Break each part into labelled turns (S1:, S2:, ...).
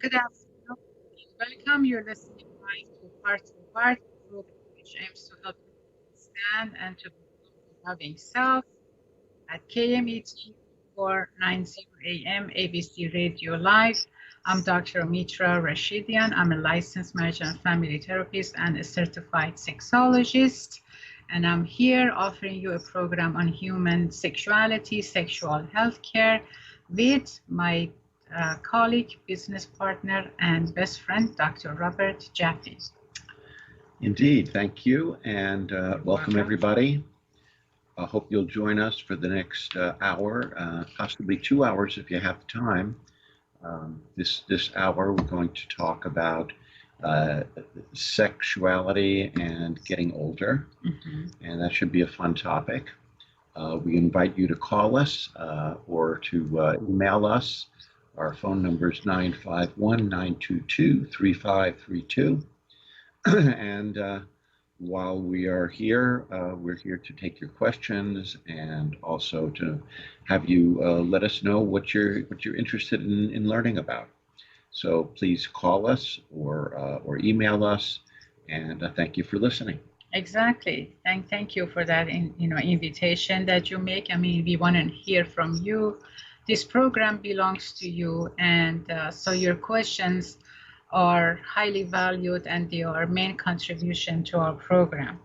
S1: Good afternoon and welcome. You're listening live to Heart-to-Heart, a program which aims to help you understand and to become a loving self at KMET 490 AM ABC Radio Live. I'm Dr. Mitra Rashidian. I'm a licensed marriage and family therapist and a certified sexologist. And I'm here offering you a program on human sexuality, sexual health care with my colleague, business partner, and best friend, Dr. Robert Jaffe.
S2: Indeed, thank you, and welcome everybody. I hope you'll join us for the next hour, possibly 2 hours if you have time. This hour, we're going to talk about sexuality and getting older, and that should be a fun topic. We invite you to call us or to email us. Our phone number is 951-922-3532. And while we are here, we're here to take your questions and also to have you let us know what you're interested in learning about. So please call us or email us, and thank you for listening.
S1: Exactly. Thank you for that invitation that you make. I mean, we want to hear from you. This program belongs to you, and so your questions are highly valued, and they are main contribution to our program.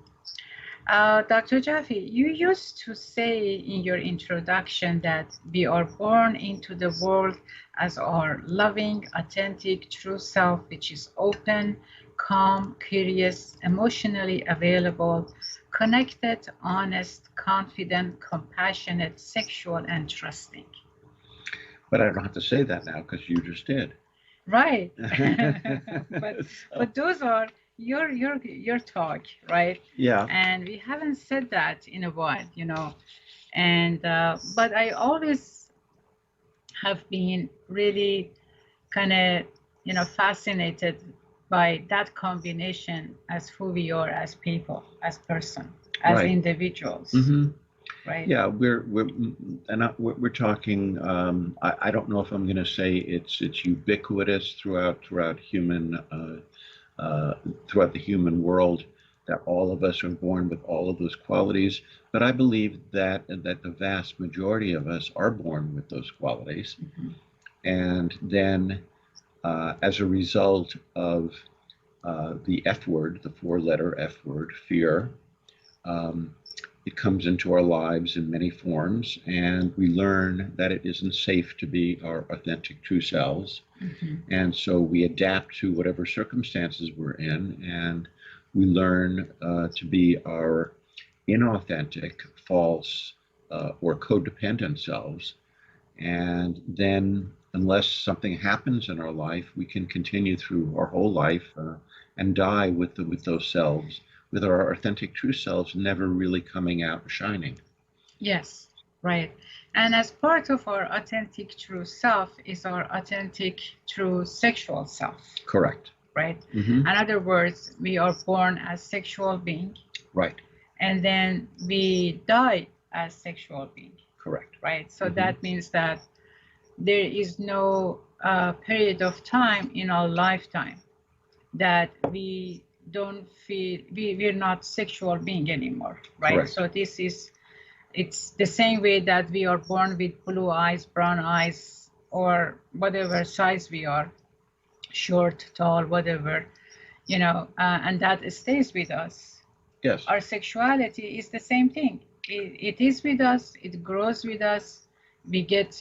S1: Dr. Jaffe, you used to say in your introduction that we are born into the world as our loving, authentic, true self, which is open, calm, curious, emotionally available, connected, honest, confident, compassionate, sexual, and trusting.
S2: But I don't have to say that now because you just did.
S1: Right. but those are your talk, right?
S2: Yeah.
S1: And we haven't said that in a while, and but I always have been really kind of fascinated by that combination as who we are as people, as person, as
S2: Right.
S1: individuals. Right.
S2: Yeah, we're talking. I don't know if I'm going to say it's ubiquitous throughout human throughout the human world, that all of us are born with all of those qualities. But I believe that the vast majority of us are born with those qualities, and then as a result of the F word, the four-letter F word, fear. It comes into our lives in many forms, and we learn that it isn't safe to be our authentic true selves. And so we adapt to whatever circumstances we're in, and we learn to be our inauthentic, false, or codependent selves. And then, unless something happens in our life, we can continue through our whole life and die with those selves, with our authentic true selves never really coming out shining.
S1: Yes, right. And as part of our authentic true self is our authentic true sexual self.
S2: Correct.
S1: Right. In other words, we are born as sexual being.
S2: Right.
S1: And then we die as sexual being.
S2: Correct.
S1: Right. So that means that there is no period of time in our lifetime that we don't feel we're not sexual being anymore, right?
S2: Correct.
S1: So it's the same way that we are born with blue eyes, brown eyes, or whatever size we are, short, tall, whatever, and that stays with us.
S2: Yes.
S1: Our sexuality is the same thing. It is with us, it grows with us. We get,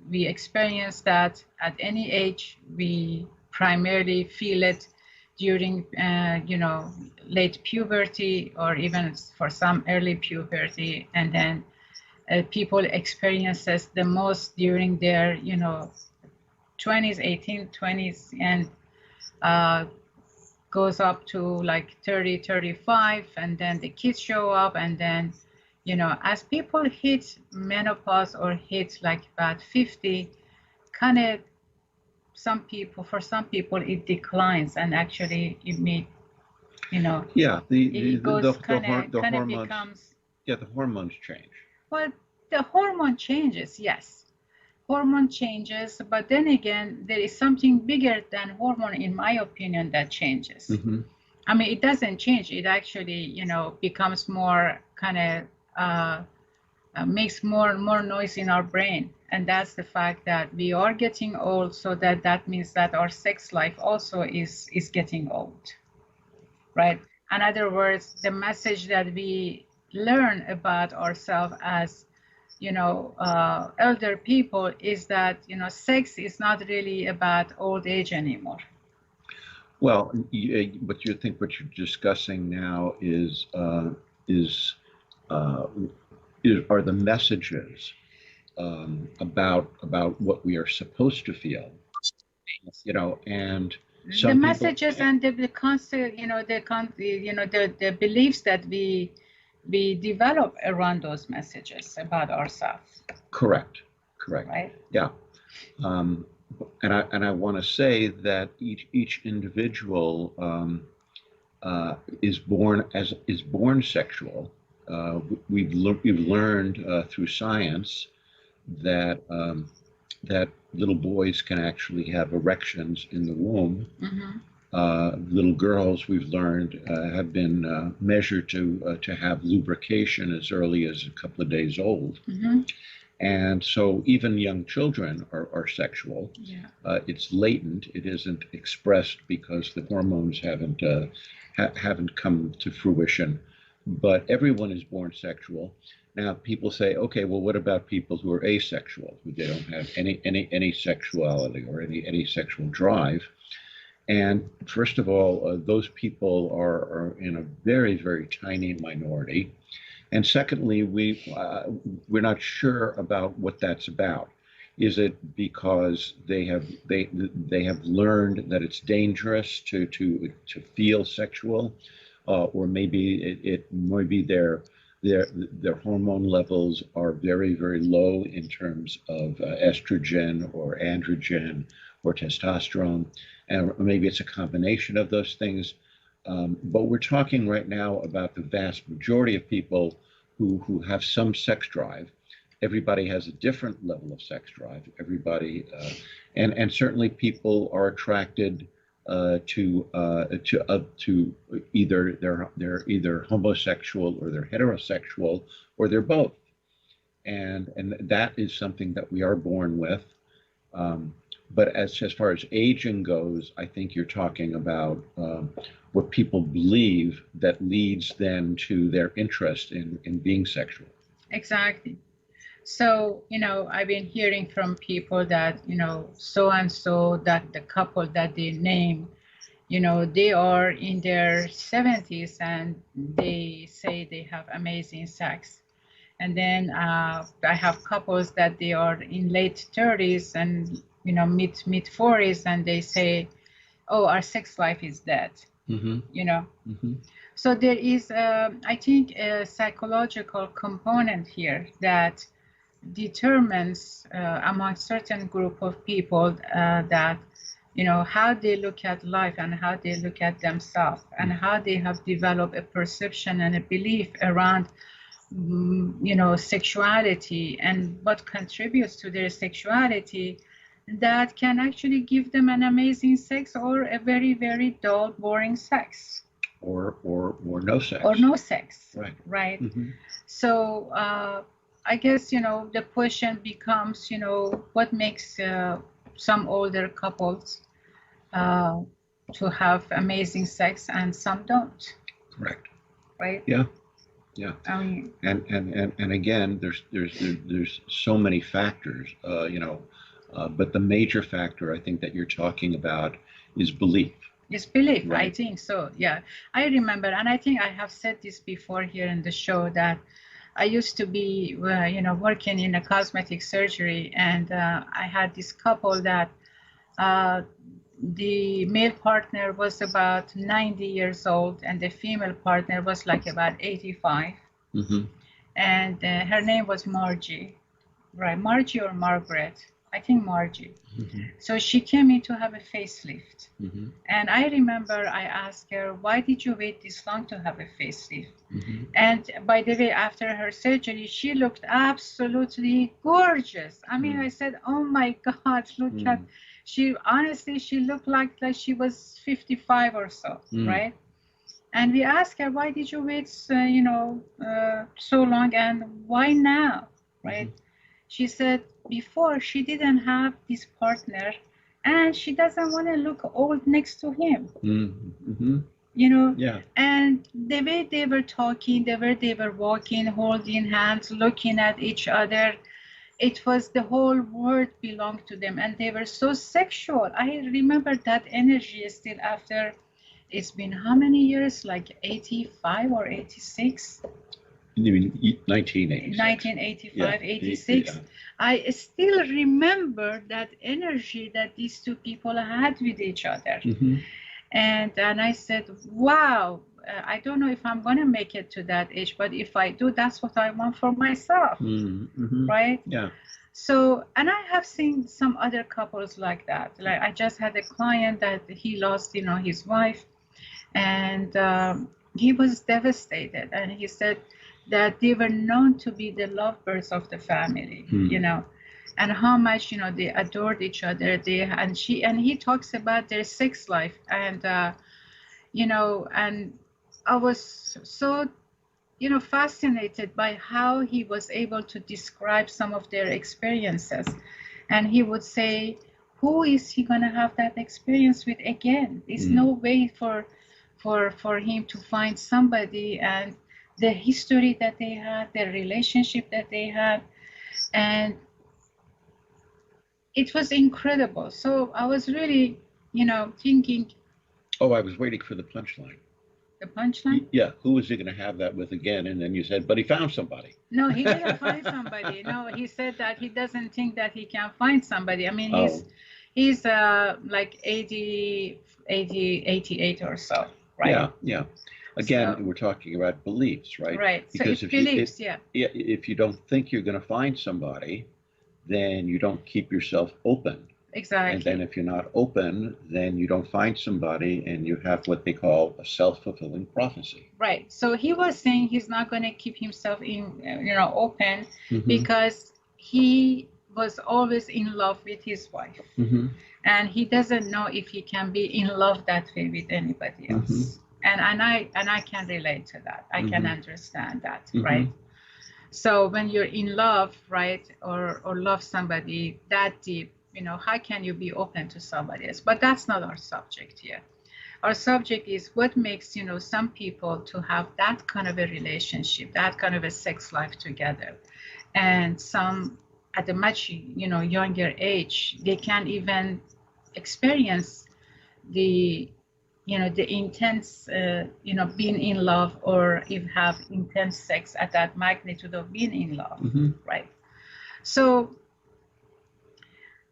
S1: we experience that at any age. We primarily feel it during, late puberty, or even for some early puberty. And then people experiences the most during their, 20s, 18, 20s, and goes up to like 30, 35, and then the kids show up, and then as people hit menopause or hit like about 50, kind of for some people it declines, and actually it may,
S2: yeah,
S1: it goes
S2: the
S1: kind of
S2: hormones.
S1: becomes.
S2: Yeah, the hormones change.
S1: Well, the hormone changes, yes, hormone changes, but then again, there is something bigger than hormone, in my opinion, that changes.
S2: Mm-hmm.
S1: I mean, it doesn't change. It actually, you know, becomes more kind of makes more noise in our brain, and that's the fact that we are getting old. So that means that our sex life also is getting old, right? In other words, the message that we learn about ourselves as, you know, elder people is that, you know, sex is not really about old age anymore.
S2: Well, what you think, what you're discussing now are the messages about what we are supposed to feel, you know, and
S1: The
S2: some people,
S1: messages and the concept, you know, the beliefs that we develop around those messages about ourselves,
S2: correct,
S1: right?
S2: yeah. Um, and I want to say that each individual is born sexual. We've learned through science that that little boys can actually have erections in the womb.
S1: Mm-hmm.
S2: Little girls, we've learned, have been measured to have lubrication as early as a couple of days old.
S1: Mm-hmm.
S2: And so even young children are sexual.
S1: Yeah.
S2: It's latent. It isn't expressed because the hormones haven't come to fruition. But everyone is born sexual. Now people say, okay, well, what about people who are asexual, who they don't have any sexuality or any sexual drive? And first of all, those people are in a very, very tiny minority. And secondly, we're not sure about what that's about. Is it because they have learned that it's dangerous to feel sexual, or maybe maybe their hormone levels are very, very low in terms of estrogen or androgen or testosterone, and maybe it's a combination of those things. But we're talking right now about the vast majority of people who have some sex drive. Everybody has a different level of sex drive. Everybody, and certainly people are attracted to either they're either homosexual or they're heterosexual or they're both, and that is something that we are born with. But as far as aging goes, I think you're talking about what people believe that leads then to their interest in being sexual.
S1: Exactly. So, you know, I've been hearing from people that, you know, so and so, that the couple that they name, you know, they are in their 70s and they say they have amazing sex. And then I have couples that they are in late 30s and, you know, mid 40s, and they say, oh, our sex life is dead.
S2: Mm-hmm.
S1: You know.
S2: Mm-hmm.
S1: So there is, I think, a psychological component here that determines among certain group of people that, you know, how they look at life and how they look at themselves and how they have developed a perception and a belief around, you know, sexuality and what contributes to their sexuality, that can actually give them an amazing sex or a very, very dull, boring sex.
S2: Or no sex.
S1: Or no sex.
S2: Right.
S1: Right.
S2: Mm-hmm.
S1: So I guess, you know, the question becomes, you know, what makes some older couples to have amazing sex and some don't.
S2: Correct.
S1: Right.
S2: Yeah. Yeah.
S1: I mean,
S2: and again, there's so many factors, you know, but the major factor I think that you're talking about is belief.
S1: It's belief.
S2: Right.
S1: I think so. Yeah. I remember, and I think I have said this before here in the show, that I used to be, you know, working in a cosmetic surgery, and I had this couple that the male partner was about 90 years old, and the female partner was like about 85.
S2: Mm-hmm.
S1: And her name was Margie, right? Margie or Margaret? I think Margie.
S2: Mm-hmm.
S1: So she came in to have a facelift.
S2: Mm-hmm.
S1: And I remember I asked her, why did you wait this long to have a facelift?
S2: Mm-hmm.
S1: And by the way, after her surgery, she looked absolutely gorgeous. I mean, I said, oh my God, look at, she honestly, she looked like she was 55 or so, right? And we asked her, why did you wait, so long, and why now, right? She said, before she didn't have this partner, and she doesn't want to look old next to him.
S2: Mm-hmm. Yeah.
S1: And the way they were talking, the way they were walking, holding hands, looking at each other, it was the whole world belonged to them, and they were so sexual. I remember that energy still after. It's been how many years? Like 85 or 86?
S2: You mean 1986?
S1: 1985, 86. I still remember that energy that these two people had with each other. And I said, wow, I don't know if I'm going to make it to that age, but if I do, that's what I want for myself, right?
S2: Yeah.
S1: So, and I have seen some other couples like that. Like I just had a client that he lost, his wife, and he was devastated. And he said that they were known to be the lovebirds of the family, and how much they adored each other. And he talks about their sex life, and and I was so fascinated by how he was able to describe some of their experiences. And he would say, who is he going to have that experience with again? There's no way for him to find somebody, and the history that they had, the relationship that they had, and it was incredible. So I was really, thinking.
S2: Oh, I was waiting for the punchline.
S1: The punchline?
S2: Yeah, who was he going to have that with again? And then you said, but he found somebody.
S1: No, he didn't find somebody. No, he said that he doesn't think that he can find somebody. I mean, he's like 80, 88 or so, right?
S2: Yeah. Again, we're talking about beliefs, right?
S1: Right.
S2: Because
S1: so it's beliefs,
S2: if you don't think you're going to find somebody, then you don't keep yourself open.
S1: Exactly.
S2: And then if you're not open, then you don't find somebody, and you have what they call a self-fulfilling prophecy.
S1: Right. So he was saying he's not going to keep himself open because he was always in love with his wife. And he doesn't know if he can be in love that way with anybody else. And I can relate to that. I can understand that, right? So when you're in love, right, or love somebody that deep, how can you be open to somebody else? But that's not our subject here. Our subject is what makes, some people to have that kind of a relationship, that kind of a sex life together. And some at a much, younger age, they can't even experience the intense, being in love, or if have intense sex at that magnitude of being in love, right? So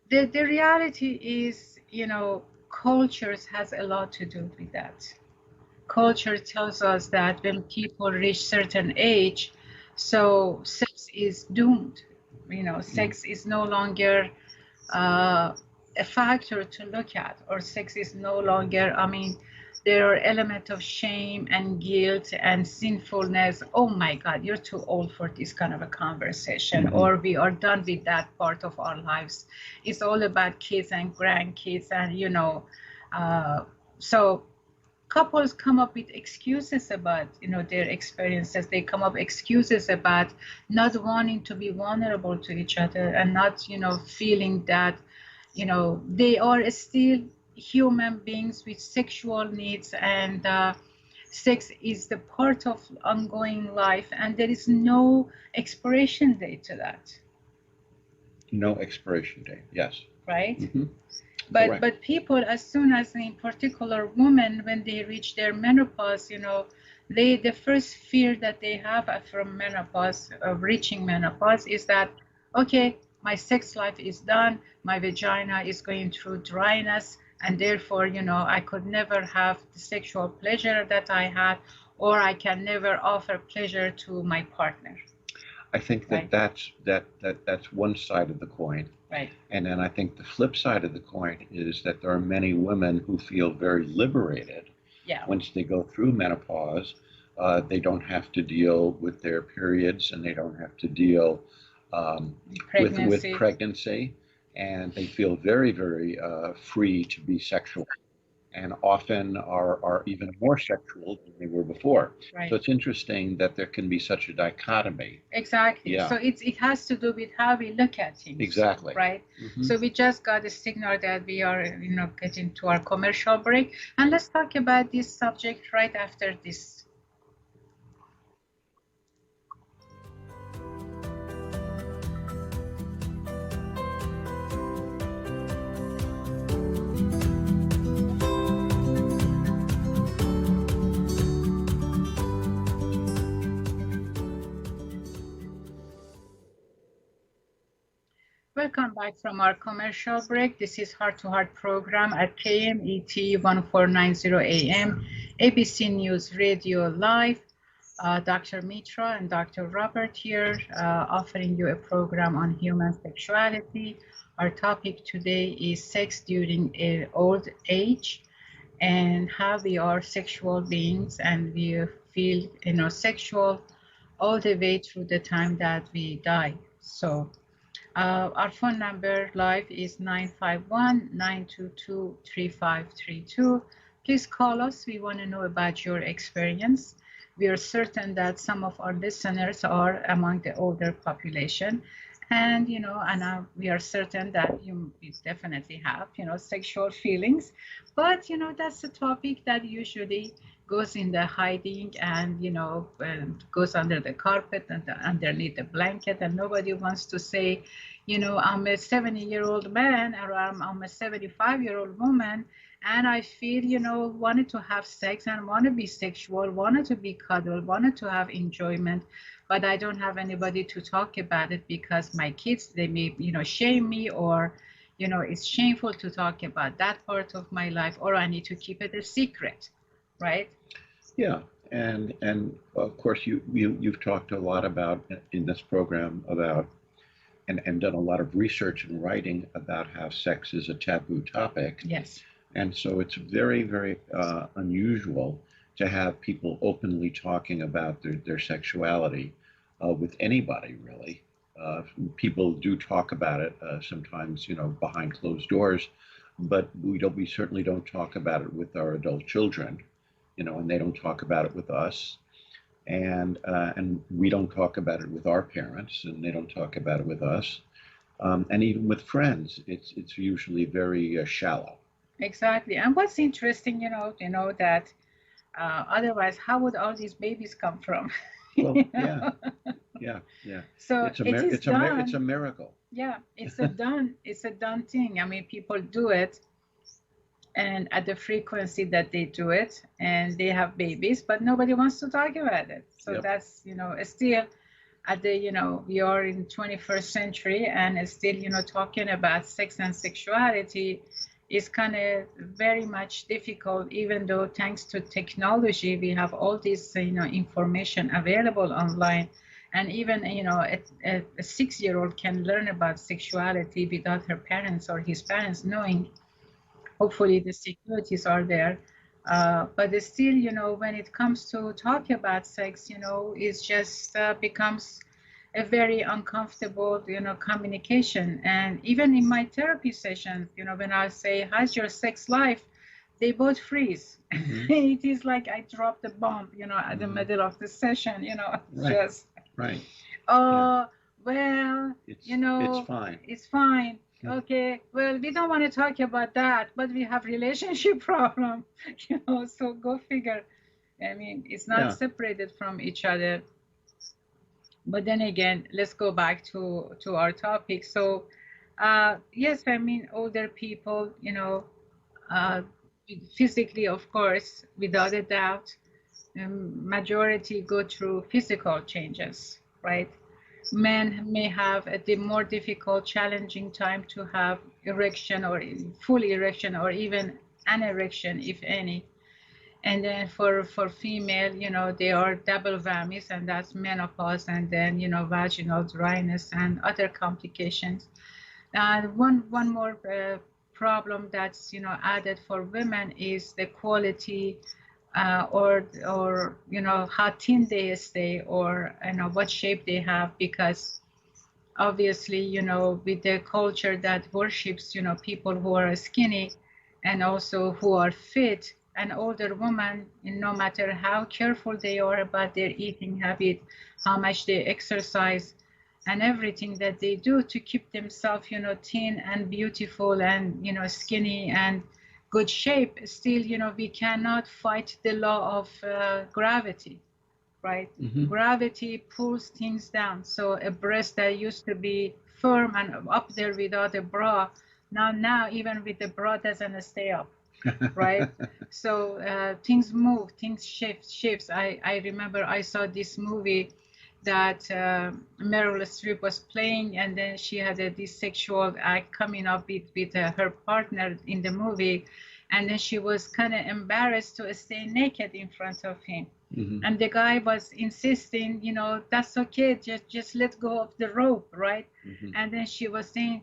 S1: the reality is, cultures has a lot to do with that. Culture tells us that when people reach certain age, so sex is doomed. Sex is no longer a factor to look at, or sex is no longer, there are elements of shame and guilt and sinfulness. Oh my God, you're too old for this kind of a conversation, or we are done with that part of our lives. It's all about kids and grandkids, and so couples come up with excuses about their experiences. They come up excuses about not wanting to be vulnerable to each other, and not feeling that they are still human beings with sexual needs, and sex is the part of ongoing life, and there is no expiration date to that.
S2: No expiration date, yes.
S1: Right? But people, as soon as, in particular women, when they reach their menopause, the first fear that they have from menopause, of reaching menopause, is that, okay, my sex life is done, my vagina is going through dryness, and therefore, I could never have the sexual pleasure that I had, or I can never offer pleasure to my partner.
S2: I think that that's one side of the coin.
S1: Right.
S2: And then I think the flip side of the coin is that there are many women who feel very liberated.
S1: Yeah.
S2: Once they go through menopause. They don't have to deal with their periods, and they don't have to deal with pregnancy, and they feel very, very free to be sexual, and often are even more sexual than they were before.
S1: Right.
S2: So it's interesting that there can be such a dichotomy.
S1: Exactly.
S2: Yeah.
S1: So it has to do with how we look at things.
S2: Exactly.
S1: Right.
S2: Mm-hmm.
S1: So we just got a signal that we are, getting to our commercial break, and let's talk about this subject right after this. Welcome back from our commercial break. This is Heart-to-Heart program at KMET 1490 AM, ABC News Radio Live. Dr. Mitra and Dr. Robert here offering you a program on human sexuality. Our topic today is sex during old age and how we are sexual beings and we feel sexual all the way through the time that we die. So our phone number live is 951-922-3532. Please call us. We want to know about your experience. We are certain that some of our listeners are among the older population. And, we are certain that you definitely have, sexual feelings. But, that's a topic that usually goes in the hiding and, goes under the carpet and underneath the blanket. And nobody wants to say, I'm a 70-year-old man or I'm a 75-year-old woman. And I feel, wanted to have sex and want to be sexual, wanted to be cuddled, wanted to have enjoyment, but I don't have anybody to talk about it because my kids, they may, shame me or, it's shameful to talk about that part of my life or I need to keep it a secret, right?
S2: Yeah, and of course you've talked a lot about in this program about and done a lot of research and writing about how sex is a taboo topic.
S1: Yes.
S2: And so it's very, very unusual to have people openly talking about their sexuality with anybody, really. People do talk about it sometimes, behind closed doors, but we certainly don't talk about it with our adult children, and they don't talk about it with us. And we don't talk about it with our parents, and they don't talk about it with us. And even with friends, it's usually very shallow.
S1: Exactly. And what's interesting, that otherwise, how would all these babies come from?
S2: Well, yeah.
S1: So
S2: it's a miracle.
S1: Yeah, it's a done thing. I mean, people do it, and at the frequency that they do it, and they have babies, but nobody wants to talk about it. So that's still at the we are in 21st century, and still talking about sex and sexuality is kind of very much difficult, even though thanks to technology, we have all this, information available online. And even, a 6-year-old can learn about sexuality without her parents or his parents knowing. Hopefully the securities are there. But still, when it comes to talk about sex, it just becomes a very uncomfortable, communication. And even in my therapy sessions, when I say, how's your sex life? They both freeze. Mm-hmm. It is like I dropped a bomb, at the middle of the session,
S2: Right.
S1: Just.
S2: Right.
S1: Well,
S2: it's fine.
S1: It's fine. Okay, well, we don't want to talk about that, but we have relationship problem, so go figure. I mean, it's not separated from each other. But then again, let's go back to our topic. So, yes, I mean, older people, physically, of course, without a doubt, majority go through physical changes, right? Men may have a more difficult, challenging time to have erection or full erection or even an erection, if any. And then for female, they are double whammies, and that's menopause, and then vaginal dryness and other complications. And one more problem that's added for women is the quality, or how thin they stay, or what shape they have, because obviously, with the culture that worships, people who are skinny and also who are fit, an older woman, no matter how careful they are about their eating habit, how much they exercise, and everything that they do to keep themselves, thin and beautiful and, skinny and good shape, still, we cannot fight the law of gravity, right?
S2: Hmm.
S1: Gravity pulls things down. So a breast that used to be firm and up there without a bra, now even with the bra doesn't stay up, right? So things move, things shifts. I remember I saw this movie that Meryl Streep was playing, and then she had this sexual act coming up with her partner in the movie, and then she was kind of embarrassed to stay naked in front of him.
S2: Hmm.
S1: And the guy was insisting, that's okay, just let go of the rope, right?
S2: Hmm.
S1: And then she was saying,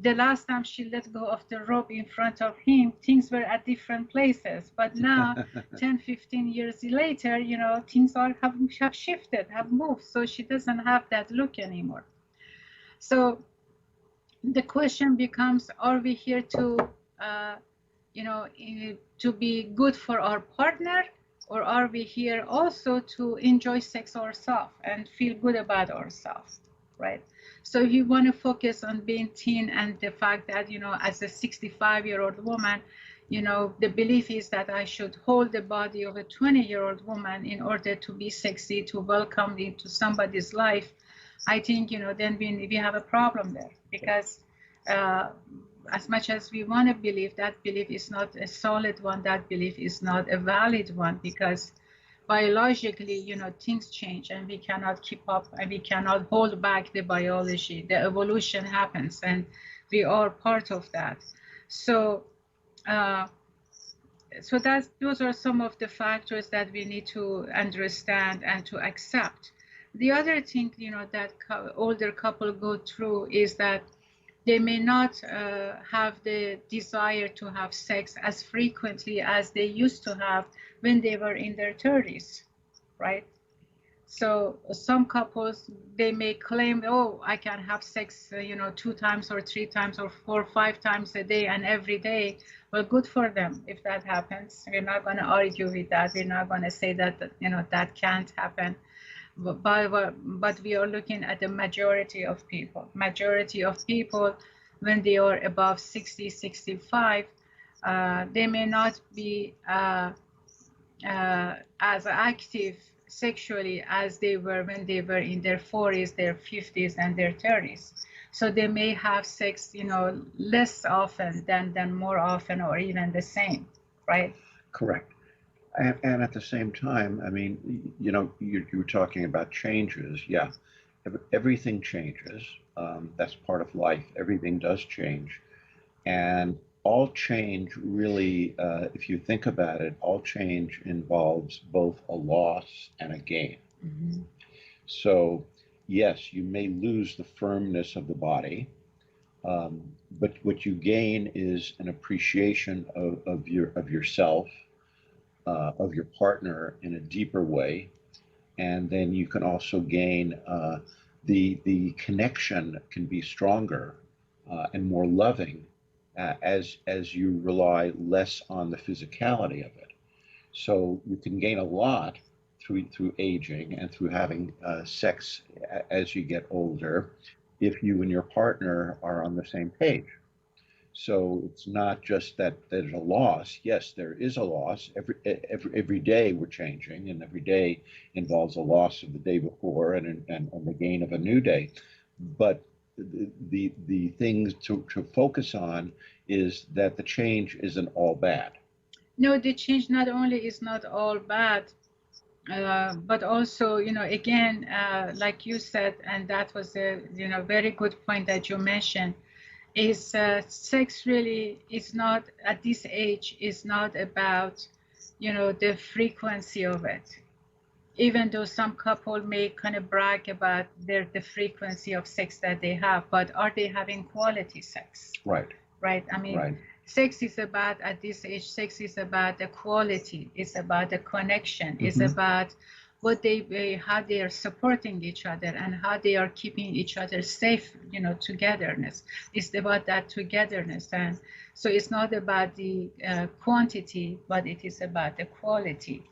S1: the last time she let go of the rope in front of him, things were at different places. But now, 10, 15 years later, things have shifted, have moved. So she doesn't have that look anymore. So the question becomes, are we here to, to be good for our partner, or are we here also to enjoy sex ourselves and feel good about ourselves, right? So if you want to focus on being thin, and the fact that, as a 65-year-old woman, the belief is that I should hold the body of a 20-year-old woman in order to be sexy, to welcome into somebody's life, I think, then we have a problem there, because uh, as much as we want to believe, that belief is not a solid one, that belief is not a valid one, because biologically, things change, and we cannot keep up, and we cannot hold back the biology. The evolution happens, and we are part of that. So, uh, those are some of the factors that we need to understand and to accept. The other thing, that older couple go through is that they may not have the desire to have sex as frequently as they used to have when they were in their 30s, right? So some couples, they may claim, oh, I can have sex, 2 times or 3 times or 4 or 5 times a day and every day. Well, good for them if that happens. We're not going to argue with that. We're not going to say that, that can't happen. But we are looking at the majority of people. Majority of people, when they are above 60, 65, they may not be as active sexually as they were when they were in their 40s, their 50s, and their 30s. So they may have sex, less often than more often, or even the same, right?
S2: Correct. And at the same time, I mean, you were talking about changes. Yeah, everything changes. That's part of life. Everything does change. And all change really, if you think about it, all change involves both a loss and a gain.
S1: Mm-hmm.
S2: So, yes, you may lose the firmness of the body, but what you gain is an appreciation of yourself, of your partner in a deeper way, and then you can also gain the connection can be stronger and more loving as you rely less on the physicality of it. So you can gain a lot through aging and through having sex as you get older, if you and your partner are on the same page. So it's not just that there's a loss. Yes, there is a loss. Every day we're changing, and every day involves a loss of the day before and the gain of a new day. But the things to focus on is that the change isn't all bad.
S1: No, the change not only is not all bad, but also, again, like you said, and that was a, very good point that you mentioned, is sex really is not, at this age, is not about the frequency of it. Even though some couple may kind of brag about the frequency of sex that they have, but are they having quality sex?
S2: Right.
S1: Right. I mean,
S2: Right.
S1: sex is about, at this age, sex is about the quality. It's about the connection. It's about what how they are supporting each other and how they are keeping each other safe, togetherness. It's about that togetherness. And so it's not about the quantity, but it is about the quality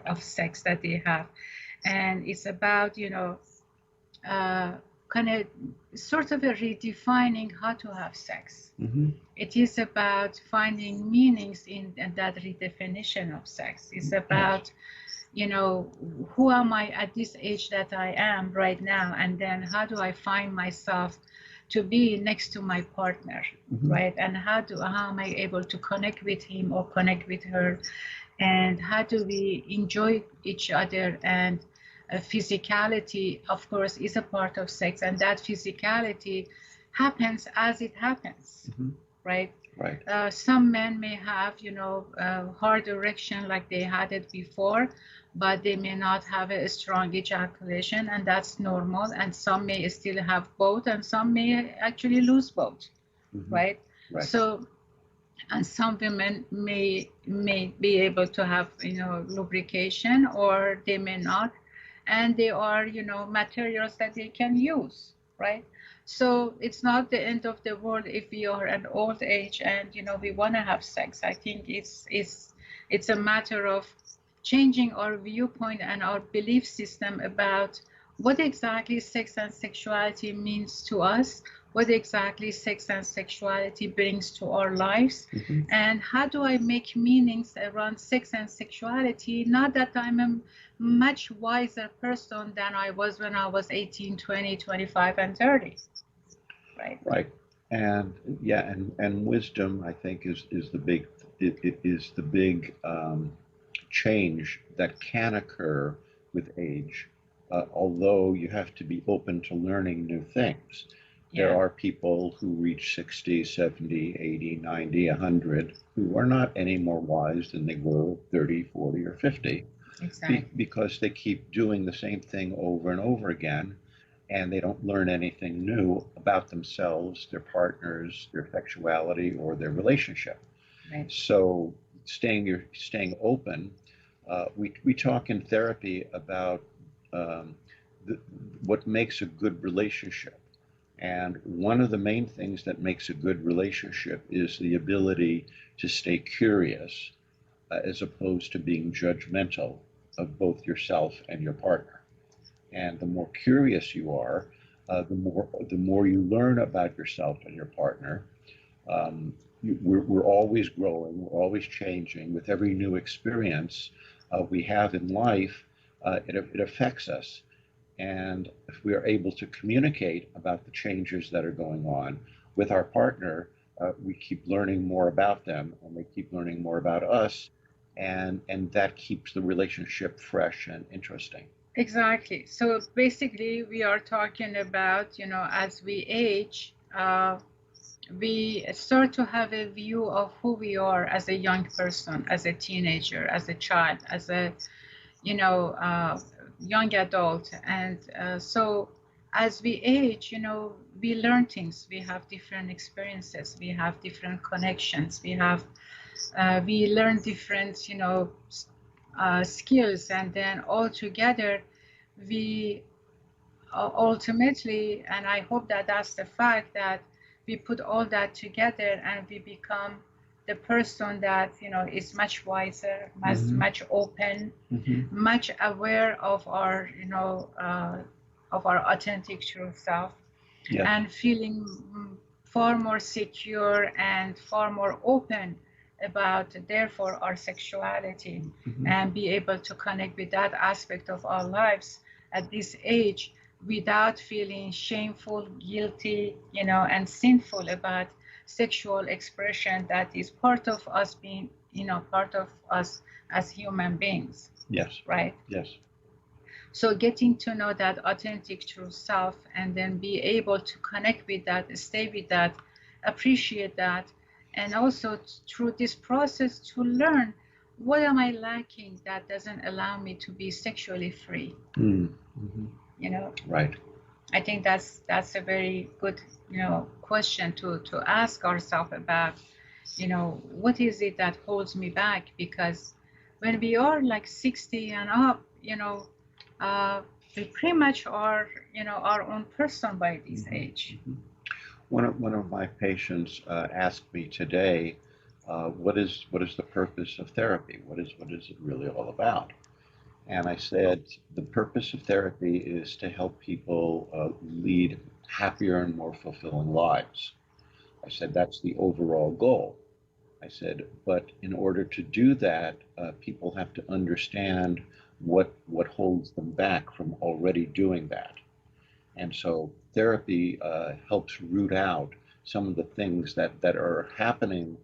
S1: of sex that they have. And it's about, kind of sort of a redefining how to have sex. It is about finding meanings in that redefinition of sex. It's about, who am I at this age that I am right now, and then how do I find myself to be next to my partner, right? And how am I able to connect with him or connect with her, and how do we enjoy each other? And physicality, of course, is a part of sex, and that physicality happens as it happens, right?
S2: Right.
S1: Some men may have, hard erection like they had it before, but they may not have a strong ejaculation, and that's normal. And some may still have both, and some may actually lose both, right? So, and some women may be able to have, lubrication, or they may not, and they are, materials that they can use, right? So it's not the end of the world if we are at old age and we want to have sex. I think it's a matter of changing our viewpoint and our belief system about what exactly sex and sexuality means to us, what exactly sex and sexuality brings to our lives, and how do I make meanings around sex and sexuality. Not that I'm a much wiser person than I was when I was 18, 20, 25, and 30. Right.
S2: And yeah, and wisdom, I think, is the big it is the big change that can occur with age, although you have to be open to learning new things. There are people who reach 60, 70, 80, 90, 100 who are not any more wise than they were 30, 40, or 50.
S1: Exactly.
S2: Because they keep doing the same thing over and over again, and they don't learn anything new about themselves, their partners, their sexuality, or their relationship.
S1: Right.
S2: So staying open. We talk in therapy about what makes a good relationship. And one of the main things that makes a good relationship is the ability to stay curious, as opposed to being judgmental of both yourself and your partner. And the more curious you are, the more you learn about yourself and your partner. We're always growing, we're always changing. With every new experience we have in life, it affects us. And if we are able to communicate about the changes that are going on with our partner, we keep learning more about them, and they keep learning more about us, and that keeps the relationship fresh and interesting.
S1: Exactly. So basically, we are talking about, as we age, we start to have a view of who we are as a young person, as a teenager, as a child, as a, young adult. And so as we age, we learn things. We have different experiences. We have different connections. We learn different, skills. And then all together, we ultimately, and I hope that that's the fact, that we put all that together and we become the person that is much wiser, much open, much aware of our of our authentic true self, and feeling far more secure and far more open about therefore our sexuality, and be able to connect with that aspect of our lives at this age without feeling shameful, guilty, and sinful about sexual expression that is part of us being, part of us as human beings.
S2: Yes.
S1: Right?
S2: Yes.
S1: So getting to know that authentic true self, and then be able to connect with that, stay with that, appreciate that, and also through this process to learn what am I lacking that doesn't allow me to be sexually free?
S2: Mm-hmm.
S1: You know,
S2: Right.
S1: I think that's a very good, question to ask ourselves about, what is it that holds me back? Because when we are like 60 and up, we pretty much are, our own person by this
S2: Mm-hmm.
S1: age.
S2: Mm-hmm. One of my patients asked me today, what is the purpose of therapy? What is it really all about? And I said, the purpose of therapy is to help people lead happier and more fulfilling lives. I said, that's the overall goal. I said, but in order to do that, people have to understand what holds them back from already doing that. And so therapy helps root out some of the things that are happening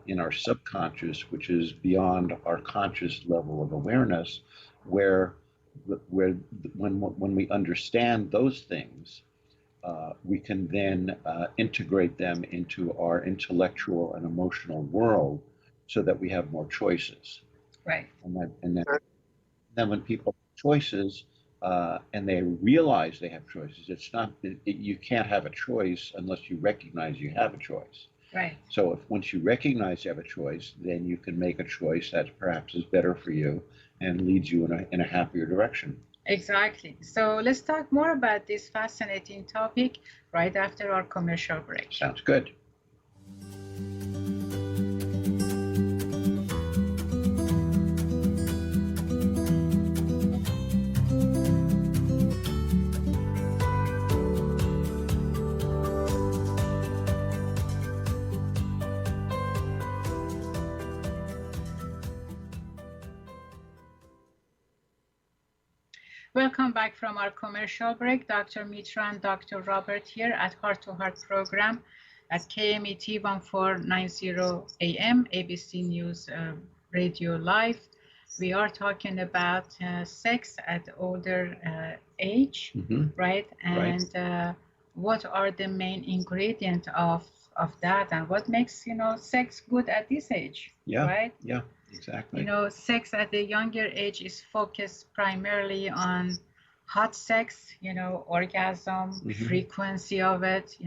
S2: in our subconscious, which is beyond our conscious level of awareness, where where when we understand those things, we can then integrate them into our intellectual and emotional world so that we have more choices.
S1: Right.
S2: And then when people have choices and they realize they have choices, it's not, you can't have a choice unless you recognize you have a choice.
S1: Right.
S2: So if once you recognize you have a choice, then you can make a choice that perhaps is better for you and leads you in a happier direction.
S1: Exactly. So let's talk more about this fascinating topic right after our commercial break.
S2: Sounds good.
S1: Welcome back from our commercial break. Dr. Mitra and Dr. Robert here at Heart-to-Heart program at KMET 1490 AM, ABC News Radio Live. We are talking about sex at older age, right? And what are the main ingredients of that, and what makes sex good at this age, right?
S2: Yeah, exactly.
S1: Sex at a younger age is focused primarily on hot sex, orgasm, frequency of it,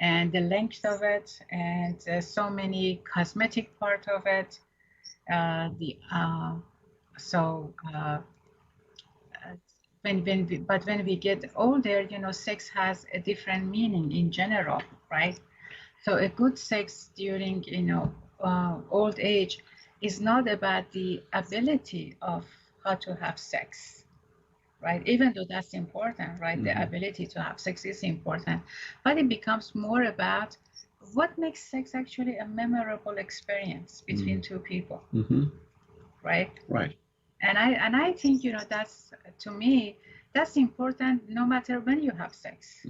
S1: and the length of it, and so many cosmetic part of it. The so when we get older, sex has a different meaning in general, right? So a good sex during, old age is not about the ability of how to have sex, right? Even though that's important, right? The ability to have sex is important, but it becomes more about what makes sex actually a memorable experience between two people, right?
S2: Right.
S1: And I think, that's, to me, that's important no matter when you have sex,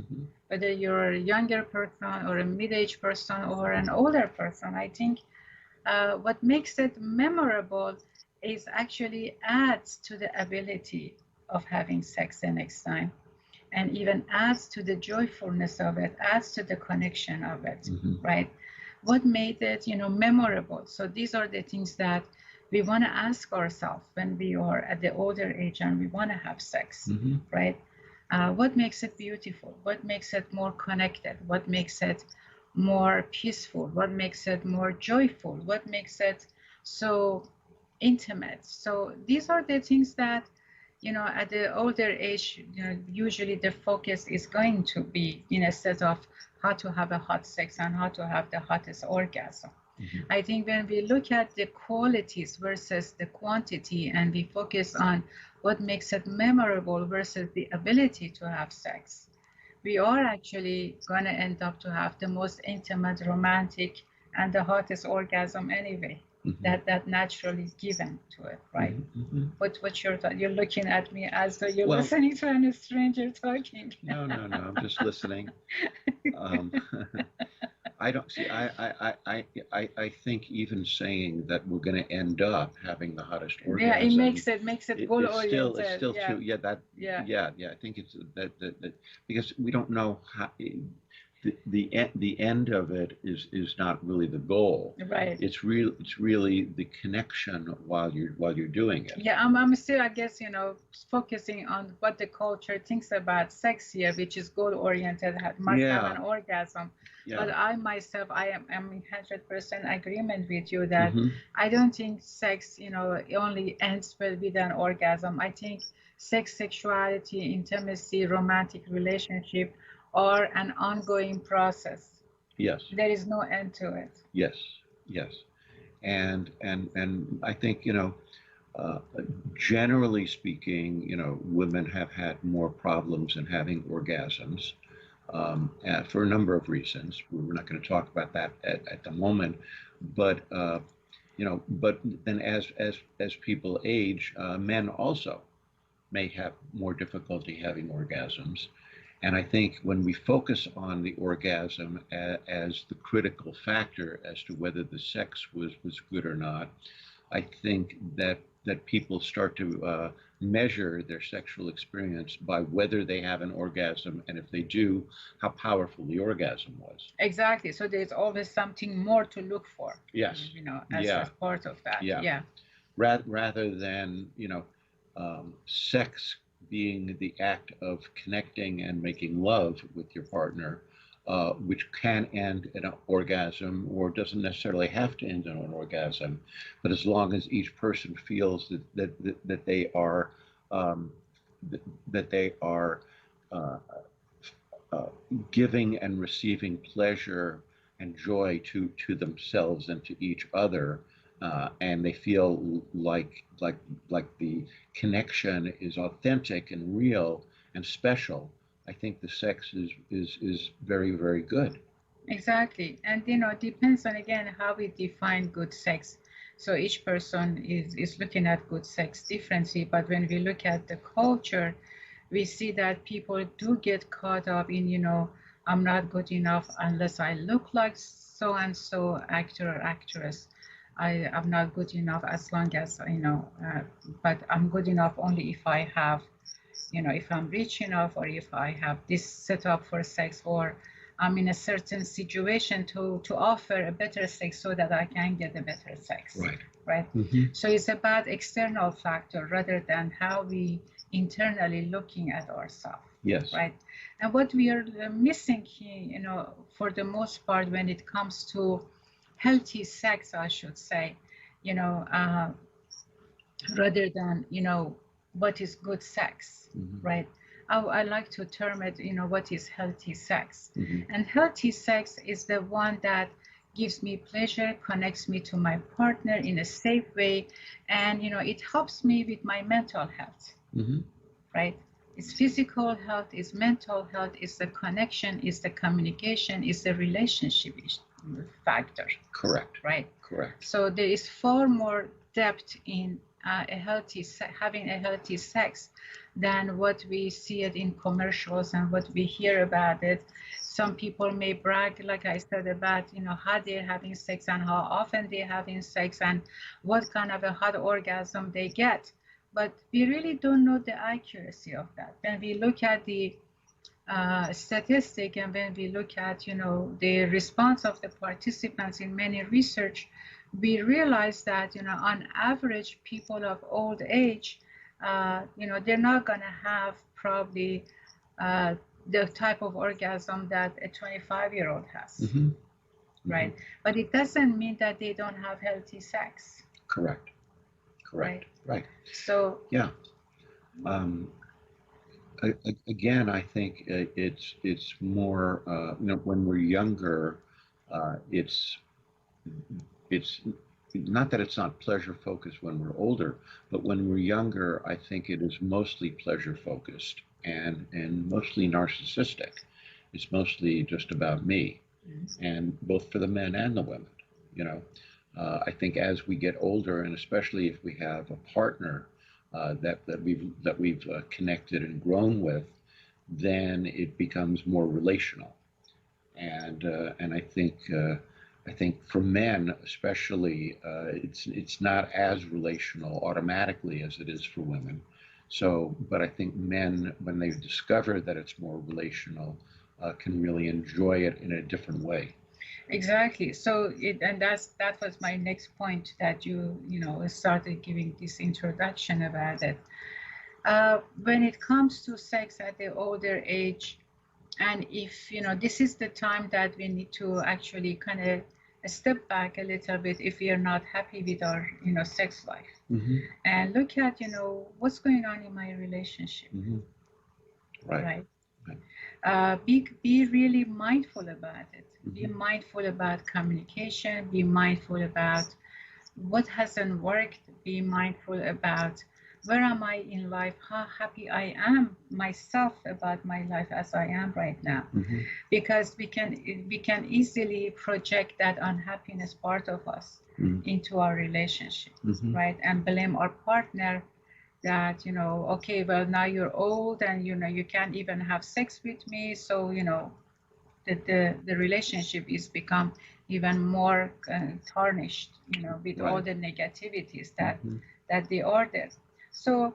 S1: whether you're a younger person or a mid-aged person or an older person. I think what makes it memorable is actually adds to the ability of having sex the next time, and even adds to the joyfulness of it, adds to the connection of it, right? What made it, memorable? So these are the things that we want to ask ourselves when we are at the older age and we want to have sex, right? What makes it beautiful? What makes it more connected? What makes it more peaceful? What makes it more joyful? What makes it so intimate? So these are the things that, at the older age, usually the focus is going to be instead of how to have a hot sex and how to have the hottest orgasm. I think when we look at the qualities versus the quantity and we focus on what makes it memorable versus the ability to have sex, we are actually going to end up to have the most intimate, romantic, and the hottest orgasm anyway. That naturally given to it, right? What's your thought? You're looking at me as though you're listening to a stranger talking.
S2: No, I'm just listening. I don't see. I think even saying that we're going to end up having the hottest orgasm.
S1: Yeah, it makes it goal oriented.
S2: It's still too. Yeah, that.
S1: Yeah.
S2: Yeah. I think it's that because we don't know how. the end of it is not really the goal.
S1: Right.
S2: It's really the connection while you're doing it.
S1: Yeah, I'm still, I guess, focusing on what the culture thinks about sex here, which is goal oriented, must have an orgasm. But
S2: Yeah.
S1: I myself, am in 100% agreement with you that
S2: Hmm.
S1: I don't think sex, only ends with an orgasm. I think sex, sexuality, intimacy, romantic relationship are an ongoing process.
S2: Yes.
S1: There is no end to it.
S2: Yes. Yes. And I think, uh, generally speaking, women have had more problems in having orgasms, for a number of reasons. We're not going to talk about that at the moment, but but then as people age, men also may have more difficulty having orgasms. And I think when we focus on the orgasm as the critical factor as to whether the sex was good or not, I think that people start to measure their sexual experience by whether they have an orgasm, and if they do, how powerful the orgasm was.
S1: Exactly. So there's always something more to look for.
S2: Yes.
S1: As part of that.
S2: Yeah. Rather than sex being the act of connecting and making love with your partner, which can end in an orgasm or doesn't necessarily have to end in an orgasm, but as long as each person feels that they are um, that they are uh, uh, giving and receiving pleasure and joy to themselves and to each other, and they feel like the connection is authentic and real and special. I think the sex is very, very good.
S1: Exactly. And it depends on, again, how we define good sex. So each person is looking at good sex differently. But when we look at the culture, we see that people do get caught up in, I'm not good enough unless I look like so and so actor or actress. I'm not good enough as long as, but I'm good enough only if I have, if I'm rich enough, or if I have this set up for sex, or I'm in a certain situation to offer a better sex so that I can get a better sex. Right.
S2: Mm-hmm.
S1: So it's about external factor rather than how we internally looking at ourselves.
S2: Yes.
S1: Right. And what we are missing here, for the most part, when it comes to healthy sex, I should say, rather than, what is good sex.
S2: Mm-hmm.
S1: Right. I like to term it, what is healthy sex.
S2: Mm-hmm.
S1: And healthy sex is the one that gives me pleasure, connects me to my partner in a safe way, and it helps me with my mental health.
S2: Mm-hmm.
S1: Right. It's physical health, it's mental health, it's the connection, it's the communication, it's the relationship factor.
S2: Correct.
S1: Right.
S2: Correct.
S1: So there is far more depth in having a healthy sex than what we see it in commercials and what we hear about it. Some people may brag, like I said, about how they're having sex and how often they're having sex and what kind of a hot orgasm they get. But we really don't know the accuracy of that. When we look at the statistic, and when we look at the response of the participants in many research, we realize that on average people of old age, they're not going to have probably the type of orgasm that a 25-year-old has.
S2: Mm-hmm.
S1: Right. But it doesn't mean that they don't have healthy sex.
S2: Correct. Right.
S1: So
S2: yeah. Again, I think it's more when we're younger, it's not that it's not pleasure focused when we're older, but when we're younger, I think it is mostly pleasure focused and mostly narcissistic. It's mostly just about me, and both for the men and the women. I think as we get older, and especially if we have a partner that we've connected and grown with, then it becomes more relational. And I think for men especially, it's not as relational automatically as it is for women. So, but I think men, when they discover that it's more relational, can really enjoy it in a different way.
S1: Exactly. So that was my next point, that you know started giving this introduction about it. When it comes to sex at the older age, and if you know this is the time that we need to actually kind of step back a little bit if we are not happy with our sex life, and look at what's going on in my relationship,
S2: Right.
S1: right? Be really mindful about it. Be mindful about communication. Be mindful about what hasn't worked. Be mindful about where am I in life, how happy I am myself about my life as I am right now. Because we can easily project that unhappiness part of us into our relationship, right? And blame our partner that okay, well, now you're old and you can't even have sex with me, so the relationship is become even more tarnished, with all
S2: Right.
S1: the negativities that they are there. So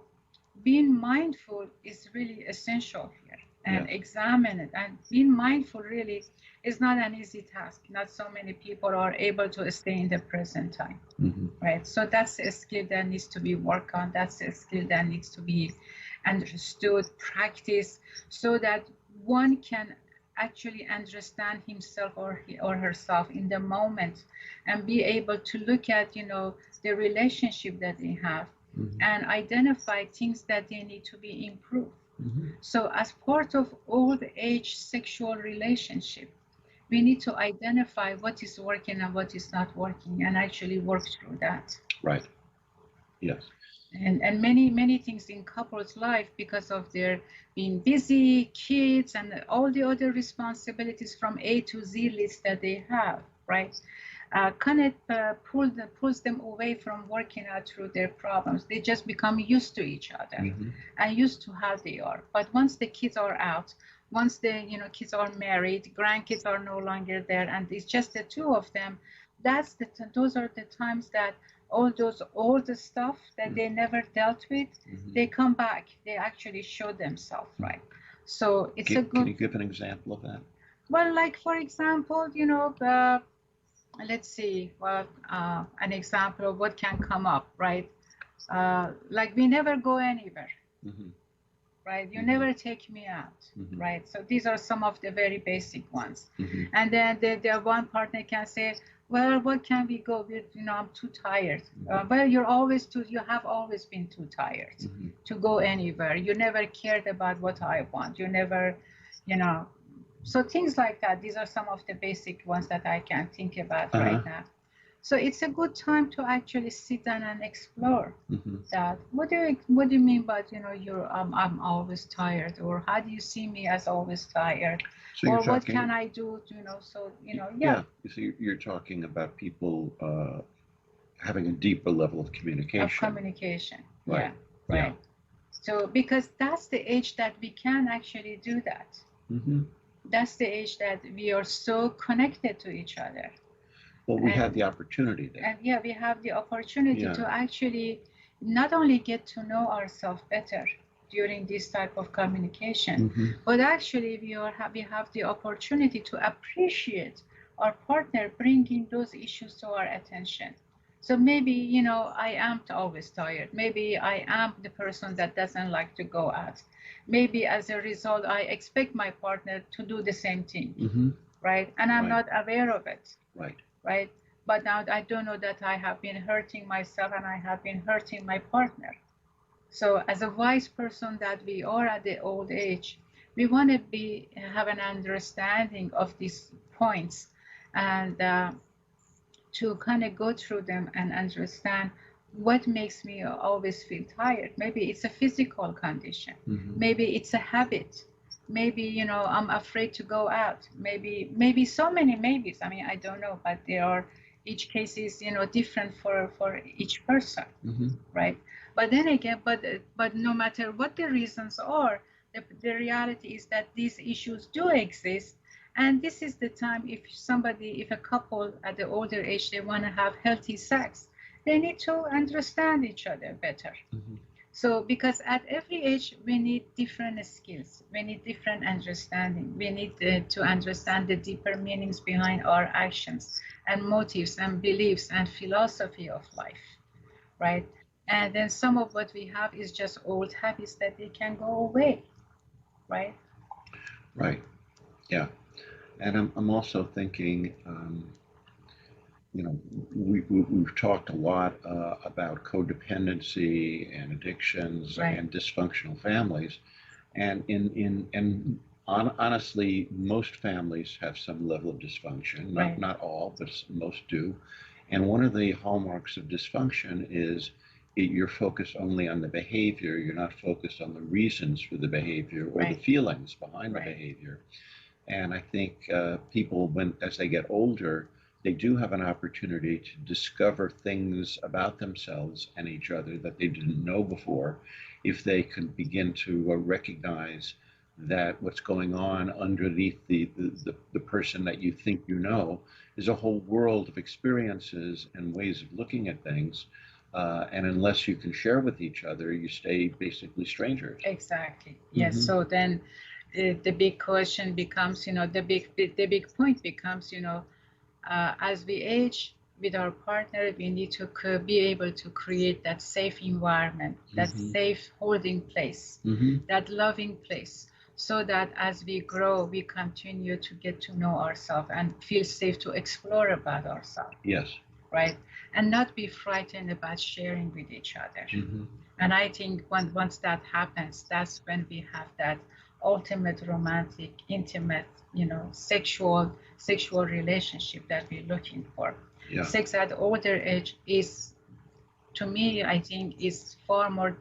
S1: being mindful is really essential here, and
S2: Yes.
S1: examine it. And being mindful really is not an easy task. Not so many people are able to stay in the present time, right? So that's a skill that needs to be worked on. That's a skill that needs to be understood, practiced, so that one can actually understand himself or herself in the moment, and be able to look at the relationship that they have, and identify things that they need to be improved. So as part of old age sexual relationship, we need to identify what is working and what is not working, and actually work through that.
S2: Right. Yes.
S1: And many things in couples life, because of their being busy, kids, and all the other responsibilities from A to Z list that they have, right? Kind of pulls them away from working out through their problems. They just become used to each other and used to how they are. But once the kids are out, once the kids are married, grandkids are no longer there, and it's just the two of them, those are the times that all those old stuff that they never dealt with, they come back. They actually show themselves, right? So it's a good.
S2: Can you give an example of that?
S1: Well, like for example, let's see, well, an example of what can come up, right? Like we never go anywhere, right? You never take me out, right? So these are some of the very basic ones. And then the one partner can say, well, what can we go with? I'm too tired. Well, you have always been too tired to go anywhere. You never cared about what I want. You never, so things like that. These are some of the basic ones that I can think about right now. So it's a good time to actually sit down and explore that. What do you mean by I'm always tired, or how do you see me as always tired,
S2: So
S1: or what can I do? So
S2: yeah. So you're talking about people having a deeper level of communication.
S1: Right. Yeah, right. So because that's the age that we can actually do that. That's the age that we are so connected to each other.
S2: Well, we have the opportunity there.
S1: And yeah, we have the opportunity to actually not only get to know ourselves better during this type of communication, but actually we have the opportunity to appreciate our partner bringing those issues to our attention. So maybe, I am always tired. Maybe I am the person that doesn't like to go out. Maybe as a result, I expect my partner to do the same thing, right? And I'm not aware of it. Right? But now I don't know that I have been hurting myself and I have been hurting my partner. So as a wise person that we are at the old age, we want to have an understanding of these points, and to kind of go through them and understand what makes me always feel tired. Maybe it's a physical condition. Maybe it's a habit. Maybe, I'm afraid to go out. Maybe so many maybes. I mean, I don't know, but each case is, different for each person, right? But then again, but no matter what the reasons are, the reality is that these issues do exist. And this is the time, if a couple at the older age, they want to have healthy sex, they need to understand each other better. So, because at every age, we need different skills, we need different understanding, we need to understand the deeper meanings behind our actions and motives and beliefs and philosophy of life, right? And then some of what we have is just old habits that they can go away, right?
S2: Right. Yeah. And I'm also thinking, you know, we've talked a lot about codependency and addictions
S1: Right.
S2: and dysfunctional families, and honestly, most families have some level of dysfunction.
S1: Right.
S2: Not all, but most do. And one of the hallmarks of dysfunction is you're focused only on the behavior. You're not focused on the reasons for the behavior or the
S1: Right.
S2: feelings behind the
S1: Right.
S2: behavior. And I think people, as they get older, they do have an opportunity to discover things about themselves and each other that they didn't know before, if they can begin to recognize that what's going on underneath the person that you think you know is a whole world of experiences and ways of looking at things. And unless you can share with each other, you stay basically strangers.
S1: Exactly. Yes.
S2: Mhm.
S1: So then the big question becomes, the big point becomes, as we age with our partner, we need to be able to create that safe environment, that
S2: Mhm.
S1: safe holding place,
S2: Mhm.
S1: that loving place, so that as we grow, we continue to get to know ourselves and feel safe to explore about ourselves,
S2: Yes.
S1: right? And not be frightened about sharing with each other.
S2: Mhm.
S1: And I think once that happens, that's when we have that ultimate romantic, intimate, sexual relationship that we're looking for.
S2: Yeah.
S1: Sex at older age is, to me, I think, is far more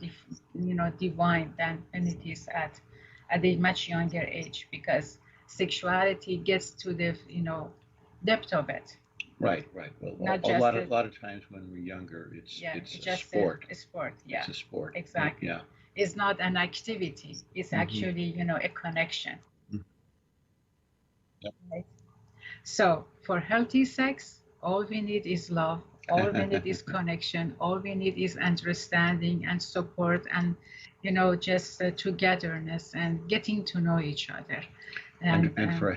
S1: divine than when it is at a much younger age, because sexuality gets to the depth of it.
S2: Right, right. Well,
S1: Not
S2: a
S1: just
S2: lot of times when we're younger, it's
S1: it's
S2: a
S1: just
S2: sport.
S1: a sport. Yeah,
S2: It's a sport.
S1: exactly.
S2: Yeah.
S1: It's not an activity. It's
S2: Mhm.
S1: actually a connection.
S2: Mhm. Yep.
S1: Right? So for healthy sex, all we need is love. All we need is connection. All we need is understanding and support, and just togetherness and getting to know each other.
S2: And for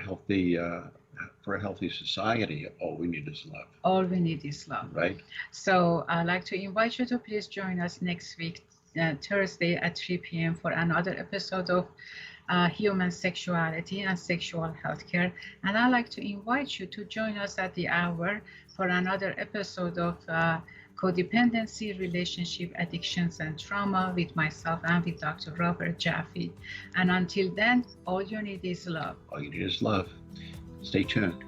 S2: a healthy society, all we need is love.
S1: All we need is love.
S2: Right.
S1: So I'd like to invite you to please join us next week, Thursday at 3 p.m. for another episode of Human Sexuality and Sexual Healthcare. And I'd like to invite you to join us at the hour for another episode of Codependency, Relationship, Addictions, and Trauma with myself and with Dr. Robert Jaffe. And until then, all you need is love.
S2: All you need is love. Stay tuned.